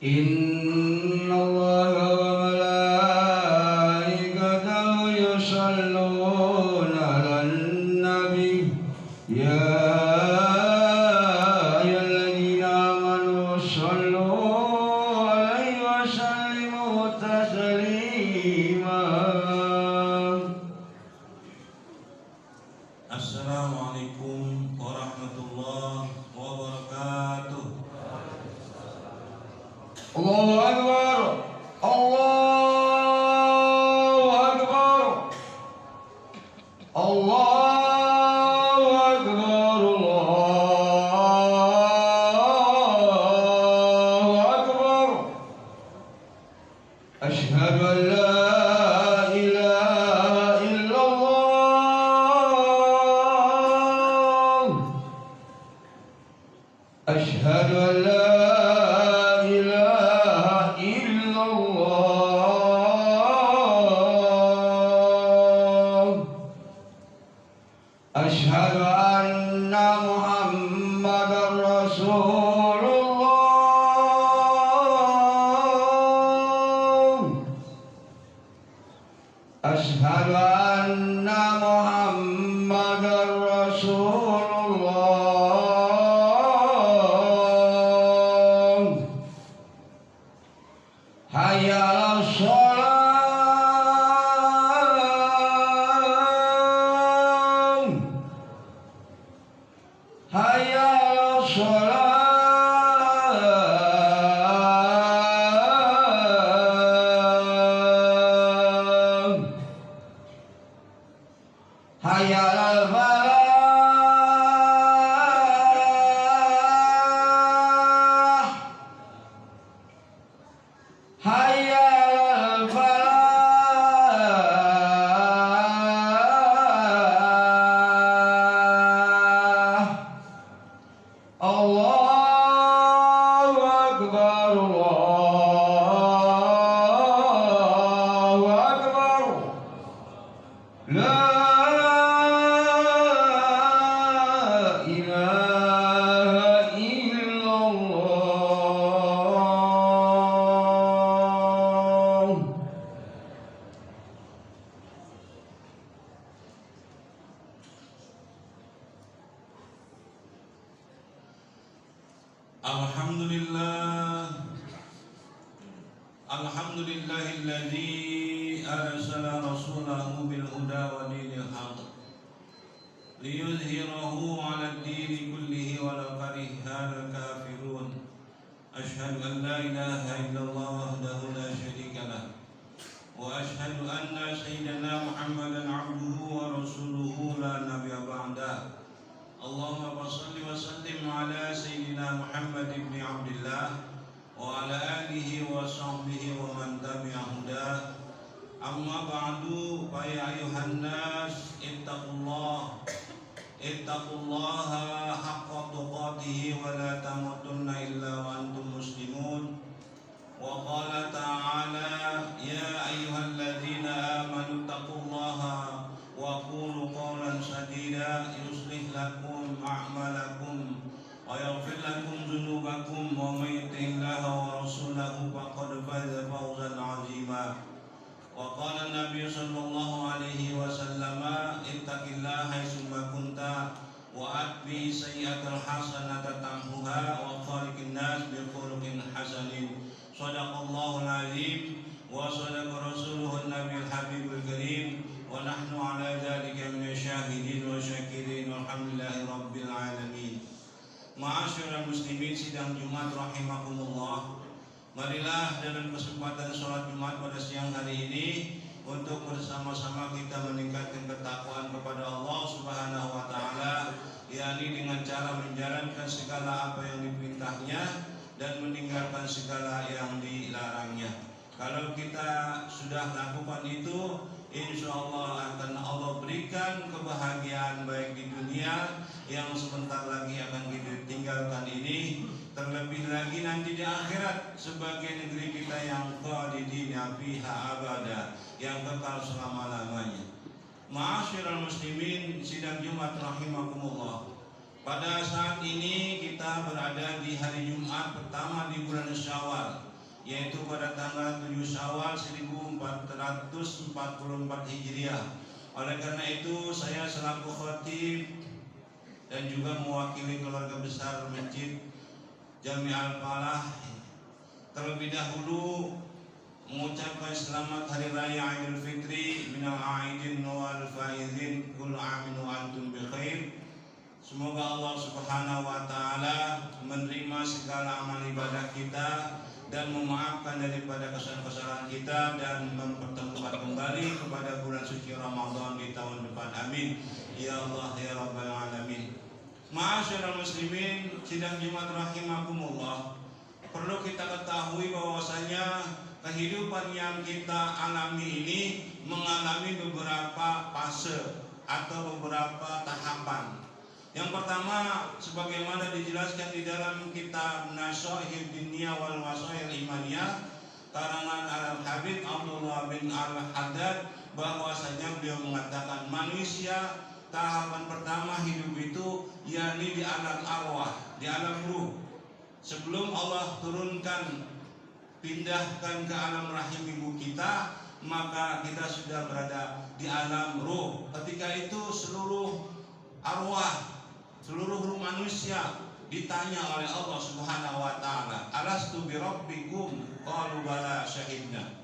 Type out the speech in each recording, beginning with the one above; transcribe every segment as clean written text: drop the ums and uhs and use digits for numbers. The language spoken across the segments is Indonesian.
إن الله وملائكته يصلون على النبي يا أيها الذين آمنوا صلوا عليه وسلموا تسليما. Assalamualaikum warahmatullahi wabarakatuh. Allahu Akbar, Allahu Akbar, Allahu Akbar, Allahu Akbar. Asyhadu an la ilaha illallah. Asyhadu an la أشهد أن محمدا رسول الله. أشهد أن محمدا رسول الله. حي على الصلاة. حي على الصلاة. حي على الفلاح. حي على الفلاح. Allahu Akbar, Allahu Akbar. La ilaha illallah. Alhamdulillahilladzi arsala rasulahu bil huda wa dinil haqq liyuzhirahu 'ala ad-dini kullihi walau karihal kafirun. Asyhadu an la ilaha illallah wahdahu la syarika lah wa asyhadu anna sayyidana Muhammadan 'abduhu wa rasuluhu la nabiyya ba'dah. Allahumma shalli wa sallim ala sayyidina Muhammad ibn Abdillah wa ala alihi wa sahbihi wa man tabi'a huda. Amma ba'du, fa ya ayuhan nas ittaqullaha haqqa tuqatih wa la tamutunna illa wa antum muslimun. Wa qala ta'ala ya ayyuhalladzina amanu taqullaha wa qulu qawlan sadida yuslih lakum a'malakum wa yaghfir lakum dzunubakum wa may yuti'illaha wa rasulahu faqad faza fawzan 'azima. Wa qala an-nabiy sallallahu alaihi wasallam ittaqillaha haitsu ma kunta wa atbi sayyi'atal hasanata tamhuha wa khaliqin nas bi khuluqin hasanin. Shadaqallahul azim wa sadaqa rasuluhun nabiyul habibul karim wa nahnu ala dzalika minasyahidin wa syakirin walhamdulillahi rabbil alamin. Ma'asyiral muslimin, sidang Jumat rahimakumullah. Marilah dalam kesempatan sholat Jumat pada siang hari ini untuk bersama-sama kita meningkatkan ketakwaan kepada Allah Subhanahu wa taala, yakni dengan cara menjalankan segala apa yang diperintahnya dan meninggalkan segala yang dilarangnya. Kalau kita sudah lakukan itu, insya Allah akan Allah berikan kebahagiaan baik di dunia yang sebentar lagi akan kita tinggalkan ini, terlebih lagi nanti di akhirat sebagai negeri kita yang khalidina fiha abada, yang kekal selama-lamanya. Ma'asyiral muslimin, sidang Jumat rahimakumullah. Pada saat ini kita berada di hari Jumat pertama di bulan Syawal yaitu pada tanggal 7 Syawal 1444 Hijriah. Oleh karena itu saya selaku khatib dan juga mewakili keluarga besar Masjid Jami Al-Falah terlebih dahulu mengucapkan selamat Hari Raya Idul Fitri minal aidin wal faizin kullu amin wa antum bi khair. Semoga Allah Subhanahu wa taala menerima segala amal ibadah kita dan memaafkan daripada kesalahan-kesalahan kita dan mempertemukan kembali kepada bulan suci Ramadan di tahun depan. Amin. Ya Allah ya Rabbal alamin. Ma'asyiral muslimin, sidang Jumat rahimakumullah. Perlu kita ketahui bahwasanya kehidupan yang kita alami ini mengalami beberapa fase atau beberapa tahapan. Yang pertama, sebagaimana dijelaskan di dalam kitab Nasya'ihid Diniyah wal Wasail Imaniyah karangan Al-Habib Abdullah bin Al-Haddad, bahwasanya beliau mengatakan manusia tahapan pertama hidup itu yakni di alam arwah, di alam ruh. Sebelum Allah turunkan pindahkan ke alam rahim ibu kita, maka kita sudah berada di alam ruh. Ketika itu seluruh arwah, seluruh ruh manusia ditanya oleh Allah Subhanahu wa taala, "Alastu bi rabbikum?" Qalu bala syahidna.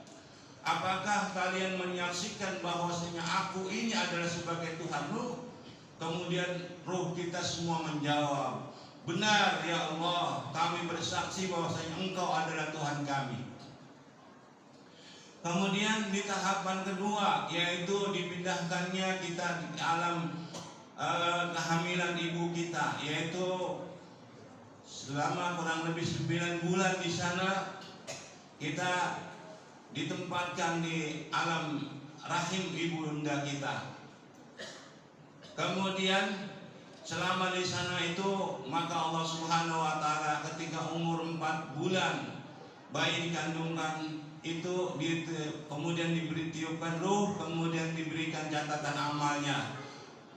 Apakah kalian menyaksikan bahwasanya aku ini adalah sebagai Tuhanmu? Kemudian ruh kita semua menjawab, "Benar ya Allah, kami bersaksi bahwasanya Engkau adalah Tuhan kami." Kemudian di tahapan kedua, yaitu dipindahkannya kita di alam kehamilan ibu kita, yaitu selama kurang lebih 9 bulan di sana kita ditempatkan di alam rahim ibunda kita. Kemudian selama di sana itu maka Allah Subhanahu wa taala ketika umur 4 bulan bayi dikandungkan itu kemudian diberi tiupan ruh, kemudian diberikan catatan amalnya.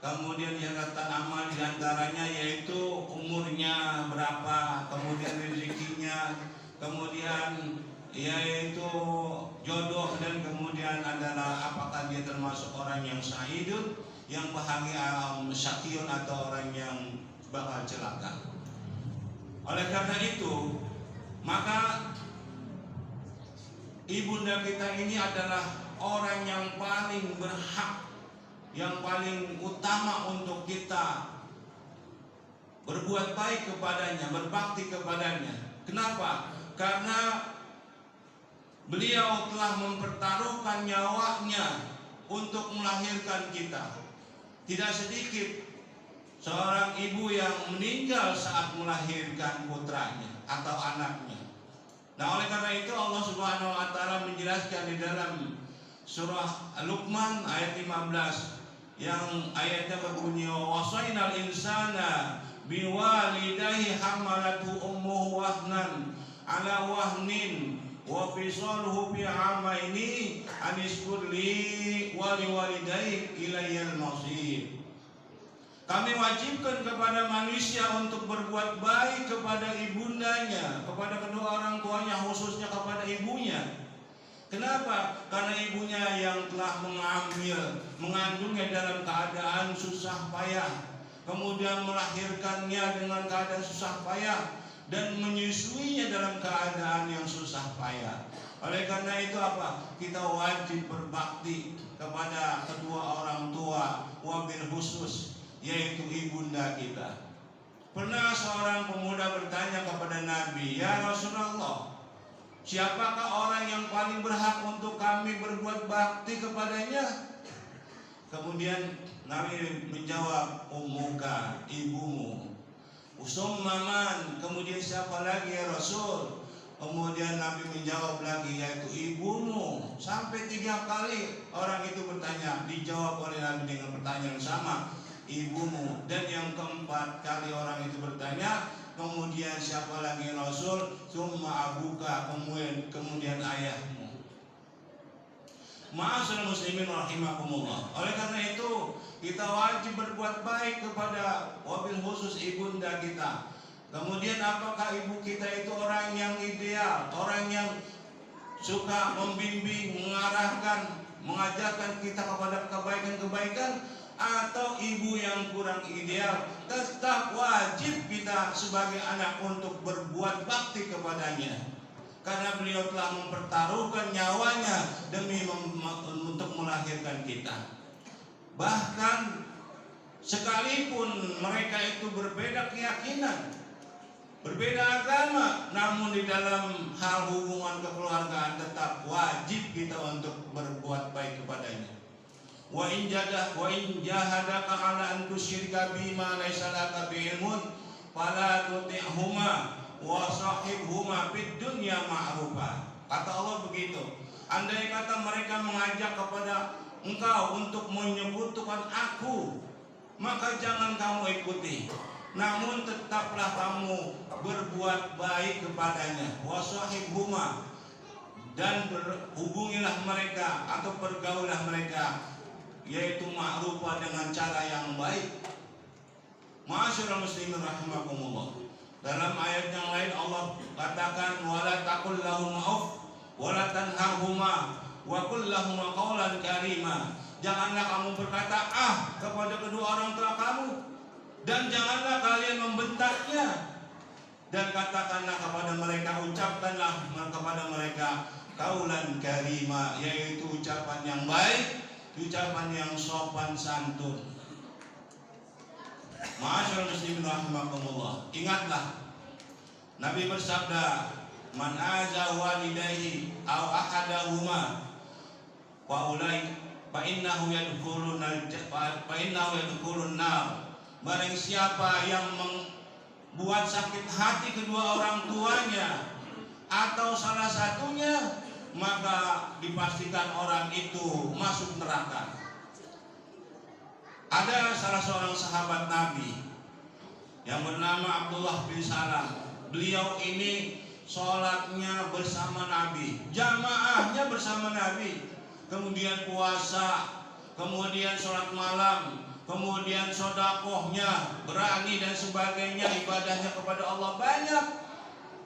Kemudian catatan amal diantaranya yaitu umurnya berapa, kemudian rezekinya, kemudian yaitu jodoh, dan kemudian adalah apakah dia termasuk orang yang sa'idun, yang bahagia, syakiyun, atau orang yang bakal celaka. Oleh karena itu maka ibunda kita ini adalah orang yang paling berhak, yang paling utama untuk kita berbuat baik kepadanya, berbakti kepadanya. Kenapa? Karena beliau telah mempertaruhkan nyawanya untuk melahirkan kita. Tidak sedikit seorang ibu yang meninggal saat melahirkan putranya atau anaknya. Nah, oleh karena itu Allah Subhanahu wa taala menjelaskan di dalam surah Luqman ayat 15 yang ayatnya berbunyi, "Wasainal insana biwalidayhi hamalathu ummuhu wahnan ala wahnin wa fisaluhu fi amaini anishkur li wa liwalidayk ilayyal masir." Kami wajibkan kepada manusia untuk berbuat baik kepada ibundanya, kepada kedua orang tuanya, khususnya kepada ibunya. Kenapa? Karena ibunya yang telah mengandungnya dalam keadaan susah payah, kemudian melahirkannya dengan keadaan susah payah, dan menyusuinya dalam keadaan yang susah payah. Oleh karena itu apa? Kita wajib berbakti kepada kedua orang tua, wabil khusus, yaitu ibunda kita. Pernah seorang pemuda bertanya kepada Nabi, "Ya Rasulullah, siapakah orang yang paling berhak untuk kami berbuat bakti kepadanya?" Kemudian Nabi menjawab, "Ummuka, ibumu." "Usummaman, kemudian siapa lagi ya Rasul?" Kemudian Nabi menjawab lagi, yaitu ibumu. Sampai 3 kali orang itu bertanya, dijawab oleh Nabi dengan pertanyaan yang sama, ibumu. Dan yang keempat kali orang itu bertanya, kemudian siapa lagi Rasul? Summa abuka, kemudian ayahmu. Ma'asyiral muslimin rahimakumullah. Oleh karena itu kita wajib berbuat baik kepada wabil khusus ibunda kita. Kemudian apakah ibu kita itu orang yang ideal, besar, orang yang suka membimbing, mengarahkan, mengajarkan kita kepada kebaikan-kebaikan, atau ibu yang kurang ideal, tetap wajib kita sebagai anak untuk berbuat bakti kepadanya, karena beliau telah mempertaruhkan nyawanya demi untuk melahirkan kita. Bahkan sekalipun mereka itu berbeda keyakinan, berbeda agama, namun di dalam hal hubungan kekeluargaan tetap wajib kita untuk berbuat baik kepadanya. Wa in jahadaka ala an tusyrika bima laysa laka bi ilmun fala tuti'huma wa sahibhuma fid dunya ma'rufa. Kata Allah begitu. Andai kata mereka mengajak kepada engkau untuk menyekutukan aku, maka jangan kamu ikuti. Namun tetaplah kamu berbuat baik kepadanya. Wa sahibhuma, dan berhubungilah mereka atau pergaulah mereka, yaitu ma'rufa, dengan cara yang baik. Ma'asyiral muslimin rahimakumullah. Dalam ayat yang lain Allah katakan, wala taqul lahum auf wala tanharhuma wa qul lahum qawlan karima. Janganlah kamu berkata kepada kedua orang tua kamu, dan janganlah kalian membentaknya, dan katakanlah kepada mereka, ucapkanlah kepada mereka qawlan karima, yaitu ucapan yang baik, ucapan yang sopan santun. Ma'asyiral muslimin rahimakumullah. Ingatlah, Nabi bersabda, man aza walidayhi aw ahadahuma fa innahu yadkhulun nar. Barang siapa yang membuat sakit hati kedua orang tuanya atau salah satunya, maka dipastikan orang itu masuk neraka. Ada salah seorang sahabat Nabi yang bernama Abdullah bin Salam. Beliau ini sholatnya bersama Nabi, jamaahnya bersama Nabi, kemudian puasa, kemudian sholat malam, kemudian sodakohnya berani dan sebagainya, ibadahnya kepada Allah banyak.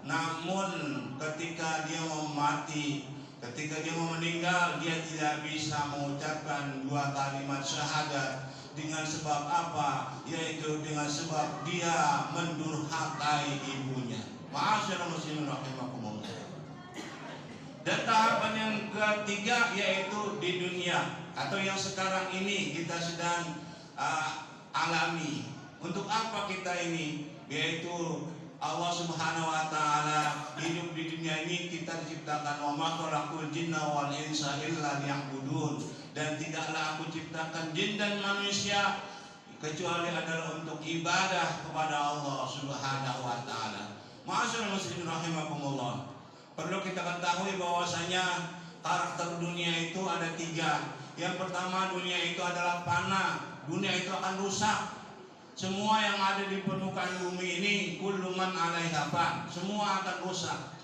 Namun ketika dia mau mati, ketika dia mau meninggal, dia tidak bisa mengucapkan dua kalimat syahadat. Dengan sebab apa? Yaitu dengan sebab dia mendurhakai ibunya. Ma'asyiral muslimin rahimakumullah. Dan tahapan yang ketiga yaitu di dunia, atau yang sekarang ini kita sedang alami. Untuk apa kita ini? Yaitu Allah Subhanahu wa taala hidup di dunia ini, kita diciptakan wa ma khalaqul jinna wal insa illa liya'budun, dan tidaklah aku ciptakan jin dan manusia kecuali adalah untuk ibadah kepada Allah Subhanahu wa taala. Ma'asyiral muslimin rahimakumullah. Perlu kita ketahui bahwasanya karakter dunia itu ada tiga. Yang pertama, dunia itu adalah fana, dunia itu akan rusak. Semua yang ada di permukaan bumi ini, kullu man 'alaiha fan, semua akan rusak.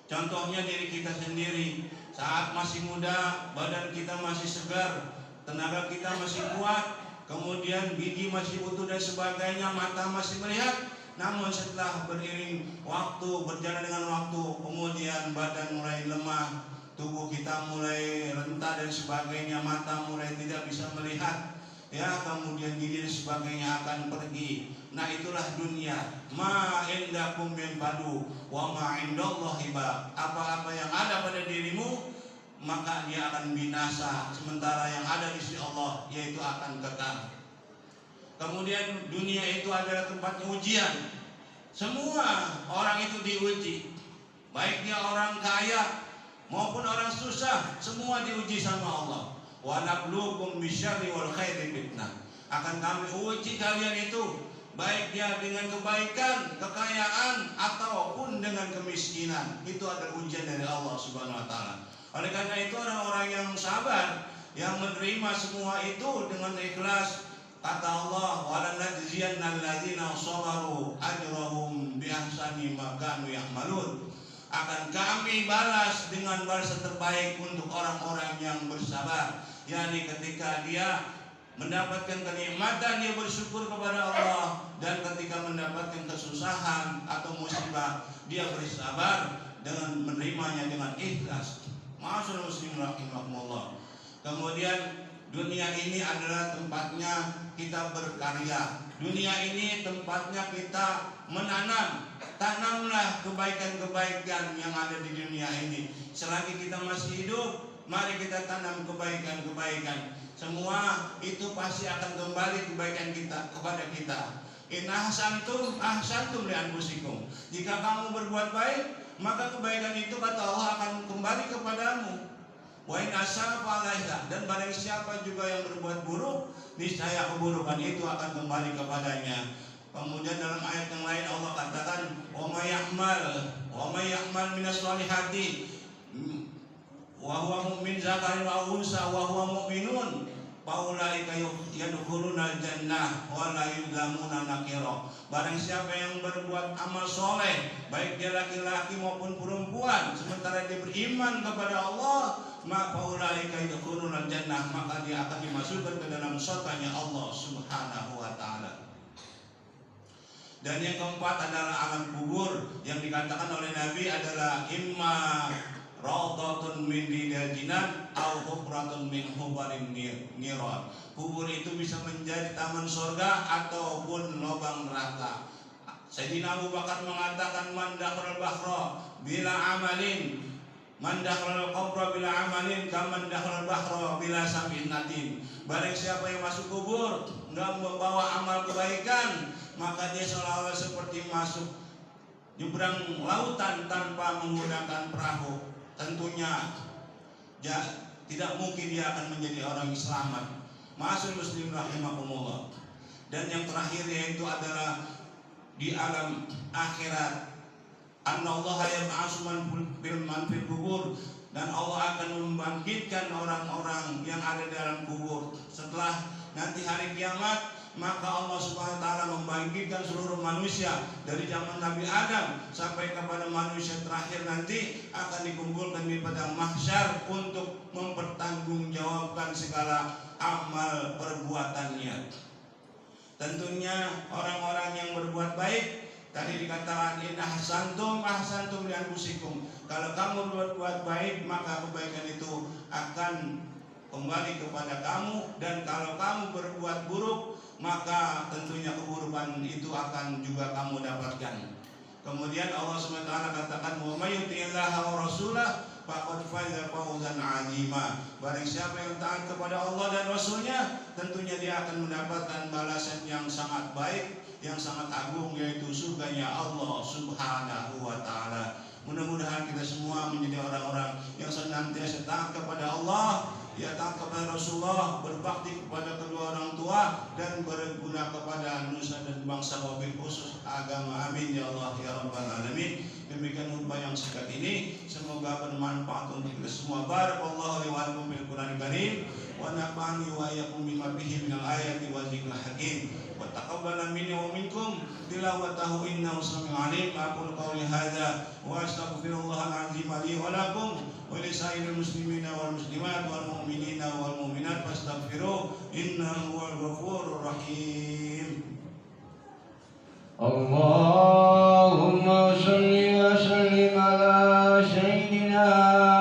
Contohnya diri kita sendiri. Saat masih muda, badan kita masih segar, tenaga kita masih kuat, kemudian gigi masih utuh dan sebagainya, mata masih melihat. Namun setelah beriring waktu, berjalan dengan waktu, kemudian badan mulai lemah, tubuh kita mulai renta dan sebagainya, mata mulai tidak bisa melihat, ya, kemudian gigi dan sebagainya akan pergi. Nah, itulah dunia. Ma indakum yanfadu wa ma indallahi baq. Apa-apa yang ada pada dirimu maka dia akan binasa, sementara yang ada di sisi Allah yaitu akan kekal. Kemudian dunia itu adalah tempat ujian. Semua orang itu diuji, baik dia orang kaya maupun orang susah, semua diuji sama Allah. Wa nabluukum bisyarri wal khairi fitnah. Akan kami uji kalian itu, baik dia dengan kebaikan, kekayaan, ataupun dengan kemiskinan. Itu adalah ujian dari Allah Subhanahu wa taala. Oleh karena itu, orang-orang yang sabar, yang menerima semua itu dengan ikhlas, kata Allah, wala najziyannal ladzina sabaru ajrahum bi ahsani ma kanu ya'malun. Akan kami balas dengan balasan terbaik untuk orang-orang yang bersabar. yakni ketika dia mendapatkan kenikmatan dia bersyukur kepada Allah, dan ketika mendapatkan kesusahan atau musibah dia bersabar dengan menerimanya dengan ikhlas. Ma'asyiral muslimin rahimakumullah. Kemudian dunia ini adalah tempatnya kita berkarya. Dunia ini tempatnya kita menanam. Tanamlah kebaikan-kebaikan yang ada di dunia ini. Selagi kita masih hidup, mari kita tanam kebaikan-kebaikan. Semua itu pasti akan kembali kebaikan kita kepada kita. In ahsantum ahsantum li anfusikum. Jika kamu berbuat baik, maka kebaikan itu kata Allah akan kembali kepadamu. Wa in asa'ta falaiha, dan barang siapa juga yang berbuat buruk, niscaya keburukan itu akan kembali kepadanya. Kemudian dalam ayat yang lain Allah katakan, wa may ya'mal minas solihati wa huwa mu'min zakarin wa unsa wa huwa mu'minun faulaika yadkhulunal jannah wa la yuzlamuna nakira. Barang siapa yang berbuat amal soleh, baik dia laki-laki maupun perempuan, sementara dia beriman kepada Allah, maka faulaika yadkhulunal jannah, maka dia akan dimasukkan ke dalam surganya Allah Subhanahu wa taala. Dan yang keempat adalah alam kubur, yang dikatakan oleh Nabi adalah imma rawdatun min ridal jinan au hufratun min hubarin niran. Kubur itu bisa menjadi taman surga ataupun lubang neraka. Sayyidina Abu Bakar mengatakan, man dakhala al-bahra bila amalin, man dakhala al-qabra bila amalin kaman dakhala al-bahra bila saminatin. Barang siapa yang masuk kubur enggak membawa amal kebaikan, maka dia seolah-olah seperti masuk nyebrang lautan tanpa menggunakan perahu. Tentunya tidak mungkin dia akan menjadi orang yang selamat. Ma'asyiral muslimin rahimakumullah. Dan yang terakhir yaitu adalah di alam akhirat. Annallaha yab'atsu man fil kubur, dan Allah akan membangkitkan orang-orang yang ada dalam kubur. Setelah nanti hari kiamat, maka Allah Subhanahu wa taala membangkitkan seluruh manusia dari zaman Nabi Adam sampai kepada manusia terakhir nanti akan dikumpulkan di padang mahsyar untuk mempertanggungjawabkan segala amal perbuatannya. Tentunya orang-orang yang berbuat baik, tadi dikatakan in ahsantum ahsantum li anfusikum. Kalau kamu berbuat baik, maka kebaikan itu akan kembali kepada kamu, dan kalau kamu berbuat buruk, maka tentunya keburukan itu akan juga kamu dapatkan. Kemudian Allah SWT katakan, wa may yuti'illaha wa rasulah faqad faza fawzan 'azima. Barang siapa yang taat kepada Allah dan Rasulnya, tentunya dia akan mendapatkan balasan yang sangat baik, yang sangat agung, yaitu surganya Allah Subhanahu wa taala. Mudah-mudahan kita semua menjadi orang-orang yang senantiasa taat kepada Allah, ya taat kepada Rasulullah, berbakti kepada kedua orang tua, dan berguna kepada nusa dan bangsa, wabil khusus agama. Amin ya Allah ya Rabbal alamin. Demikian khutbah yang singkat ini, semoga bermanfaat untuk kita semua. Barakallahu li wa lakum bil Qur'anil Karim, wa nafa'ani wa iyyakum bima fihi minal ayati wa dzikril hakim, wa taqabbala minni wa minkum tilawatahu innahu sami'un 'alim. Aqulu qawli hadza wa astaghfirullahal 'azim li wa lakum wa li sa'iril muslimina wal muslimat wal mu'minina wal mu'minat fastaghfiruh innahu huwal ghafurur rahim. Allahumma shalli wa sallim ala sayyidina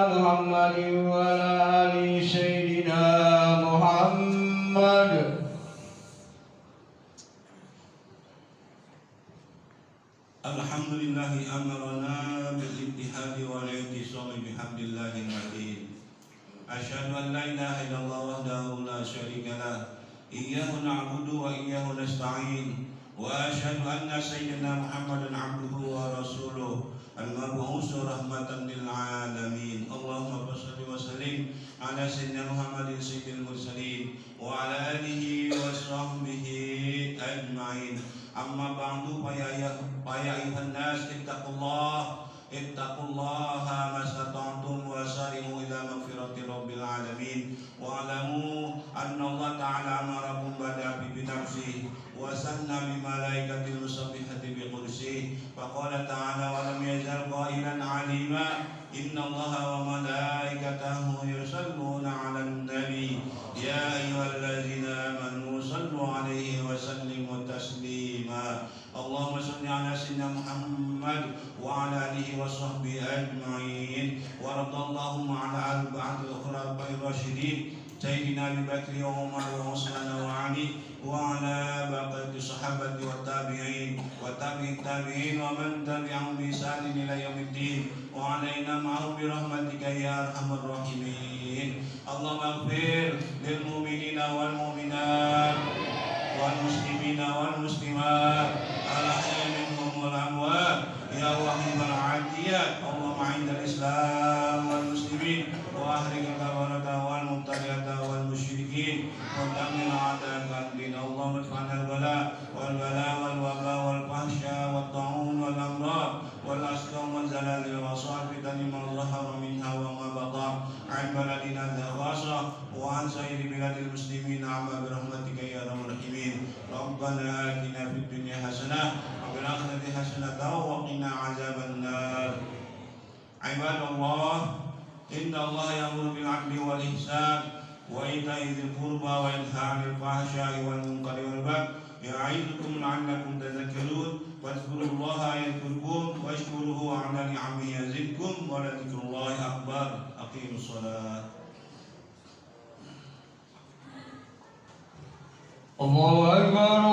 Muhammadin wa ala ali sayyidina Muhammad. Alhamdulillahi amarana bil ittihadi wal i'tisami bihamdillahil azim. Asyhadu an la ilaha illallah wahdahu la syarika lah, iyyahu na'budu wa iyyahu nasta'in. Wa asyhadu anna sayyidina Muhammadan 'abduhu wa rasuluh al-mab'uts rahmatan lil alamin. Allahumma shalli wa sallim ala sayyidina Muhammadin sayyidil mursalin wa ala alihi wa sahbihi ajma'in. Amma ba'du fa ya ayuhan nas ittaqullaha mastata'tum wa sari'u ila magfirati rabbil alamin wa alamu anna Allah ta'ala amarakum bada'a bi nafsihi wa sanna bi malaikatil musabbihati bi qudsihi fa qala ta'ala wa lam yazal qailan 'alima inna Allaha wa malaikatahu yusalluna 'alan nabi ya ayyuhalladzina amanu sallu 'alaihi wa sallimu taslima. Allahumma shalli 'ala sayyidina Muhammad wa 'ala alihi wa وصحبه أجمعين. وارض اللهم عن أربعة الخلفاء الراشدين سيدنا أبي بكر وعمر وعثمان وعلي وعلى بقية الصحابة والتابعين التابعين ومن تبعهم بإحسان إلى يوم الدين وعلينا معهم برحمتك يا أرحم الراحمين. اللهم اغفر للمؤمنين والمؤمنات والمسلمين والمسلمات الأحياء منهم والأموات يا وهيب العاديات. اللهم أعز الإسلام والمسلمين وأحرق الكفرة والمبتدعة والمشركين ودمر أعداءك الدين. اللهم ادفع عنا البلاء والوباء والفحشاء والطاعون والأمراض والأسقام والزلازل والصعاب الفتن ما ظهر منها وما بطن عن بلدنا خاصة وعن سائر بلاد المسلمين عما برحمتك يا أرحم الراحمين. ربنا آتنا في الدنيا حسنة وفي الآخرة حسنة وقنا عذاب النار. عباد الله، إن الله يأمر بالعدل والإحسان وإيتاء ذي القربى وينهى عن الفحشاء والمنكر والبغي يعظكم لعلكم تذكرون. فاذكروا الله يذكركم واشكروه على نعمه يزدكم ولذكر الله أكبر. أقيموا الصلاة. الله أكبر